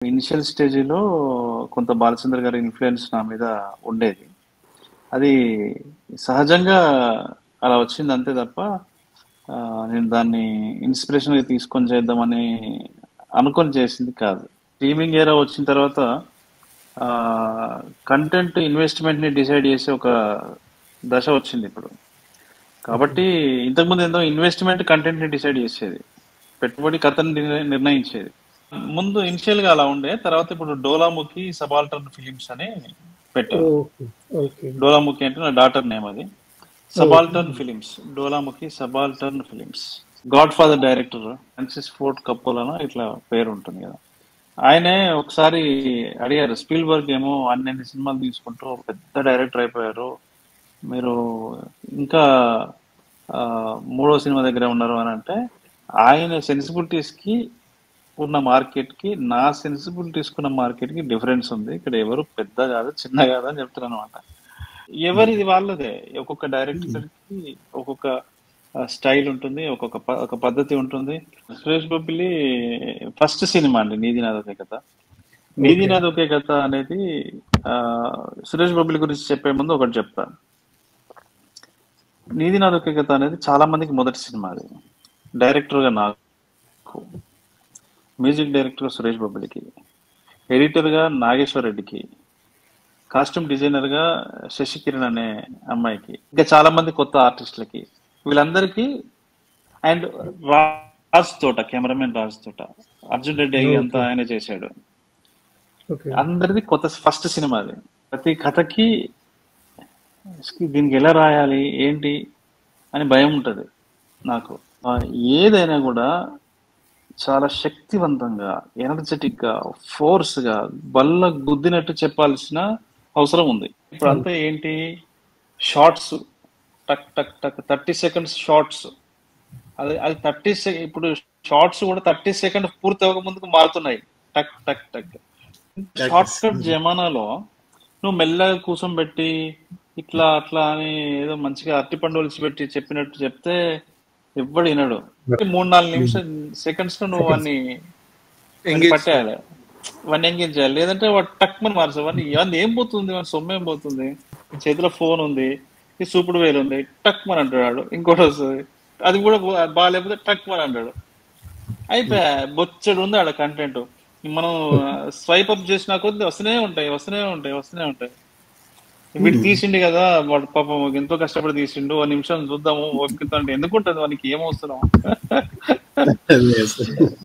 Initial స్టేజ్‌లో కొంత బాలచంద్ర గారి ఇన్‌ఫ్లూయెన్స్ నా మీద ఉండేది. అది సహజంగా అలా వచ్చింది అంతే తప్ప నేను దాన్ని ఇన్‌స్పిరేషన్‌గా తీసుకొని చేద్దామని అనుకోని చేసింది కాదు. స్ట్రీమింగ్ ఎరా వచ్చిన తర్వాత ఆహ్, కంటెంట్ ఇన్వెస్ట్‌మెంట్‌ని డిసైడ్ చేసే ఒక దశ వచ్చిందిప్పుడు. ఓకే. కాబట్టి ఇంతకుముందు ఏందో ఇన్వెస్ట్‌మెంట్ కంటెంట్‌ని డిసైడ్ చేసేది. పెట్టుబడి కథని నిర్ణయించేది. ముందు ఇనిషియల్‌గా అలా ఉండే. తర్వాత ఇప్పుడు 'డోలాముఖి సబాల్టర్న్ ఫిలిమ్స్' అని పెట్టాను. ఓకే. ఓకే. 'డోలాముఖి' అంటే నా డాటర్ నేమ్ అది. Okay. Subaltern Films. 'Dolamukhi Subaltern Films.' 'Godfather' director Francis Ford కప్పోలానో ఇట్లా పేరు ఉంటుంది కదా! ఆయనే ఒకసారి అడిగారు. స్పీల్‌బర్గ్ ఏమో అన్నన్ని సినిమాలు తీసుకుంటూ పెద్ద డైరెక్టర్ అయిపోయారు. మీరు ఇంకా మూడో సినిమా దగ్గరే ఉన్నారు అని అంటే, ఆయన సెన్సిబిలిటీస్‌కి ఉన్న మార్కెట్‌కి, నా సెన్సిబిలిటీస్‌కున్న మార్కెట్‌కి డిఫరెన్స్ ఉంది. ఇక్కడ ఎవరు పెద్ద కాదు, చిన్న కాదు అని చెప్తున్నానన్నమాట. ఎవరిది వాళ్ళదే. ఒక్కొక్క డైరెక్టర్‌కి ఒక్కొక్క స్టైల్ ఉంటుంది. ఒక పద్ధతి ఉంటుంది. సురేష్ బొబ్బిలి ఫస్ట్ సినిమా అండి 'నీది నాదొకే కథ'. 'నీది ఓకే. నాదొకే కథ' అనేది సురేష్ బొబ్బిలి గురించి చెప్పే ముందు ఒకటి చెప్తా. 'నీది నాదొకే కథ' అనేది చాలా మందికి మొదటి సినిమా అది. డైరెక్టర్‌గా నాకు, మ్యూజిక్ డైరెక్టర్‌గా సురేష్ బొబ్బిలికి, ఎడిటర్‌గా నాగేశ్వర్ రెడ్డికి, కాస్ట్యూమ్ డిజైనర్‌గా శశికిరణ్ అనే అమ్మాయికి, ఇంకా చాలా మంది కొత్త ఆర్టిస్టులకి, వీళ్ళందరికీ అండ్ రాజ్ తోట, కెమెరామెన్ రాజ్ తోట, అర్జున్ రెడ్డి అంతా ఓకే. ఆయన చేశాడు. ఓకే. అందరిది కొత్త ఫస్ట్ సినిమా అది. ప్రతి కథకి దీనికి ఎలా రాయాలి ఏంటి అని భయం ఉంటుంది నాకు. ఏదైనా కూడా చాలా శక్తివంతంగా, ఎనర్జెటిక్ గా, ఫోర్స్ గా, బల్ల గుద్దినట్టు చెప్పాల్సిన అవసరం ఉంది. ఇప్పుడు అంతా ఏంటి, షార్ట్స్, టక్ టక్ టక్ 30 సెకండ్స్ షార్ట్స్. అది అది 30 ఇప్పుడు షార్ట్స్ కూడా 30 సెకండ్ పూర్తి అవ్వక ముందుకు మారుతున్నాయి. టక్ టక్ టక్. షార్ట్ కట్ జమానాలో నువ్వు మెల్లగా కూర్చోబెట్టి ఇట్లా అట్లా అని ఏదో మంచిగా అరటిపండు ఒలిచి పెట్టి చెప్పినట్టు చెప్తే ఎవ్వడు వినడు. 3-4 సెకండ్స్ లో నువ్వు వాడిని ఎంగేజ్ పట్టేయాలి, వాడిని ఎంగేజ్ చేయాలి. లేదంటే వాడు టక్ మని మార్చాలి. వాడిని ఏం పోతుంది, వాడి సొమ్ము ఏం పోతుంది, చేతిలో ఫోన్ ఉంది, ఈ సూపుడు వేలు ఉంది, టక్ మని అంటాడు. ఇంకోటి వస్తుంది, అది కూడా బాగాలేకపోతే టక్ మని అంటాడు. అయిపోయా, బొచ్చడు ఉంది ఆడ కంటెంట్. మనం స్వైప్ అప్ చేసినా కొద్ది వస్తూనే ఉంటాయి. వీడు తీసిండు కదా, వాడు పాపం ఎంతో కష్టపడి తీసిండు, 1 నిమిషం చూద్దాము ఓపికతో అంటే ఎందుకుంటది, వానికి ఏం అవసరం?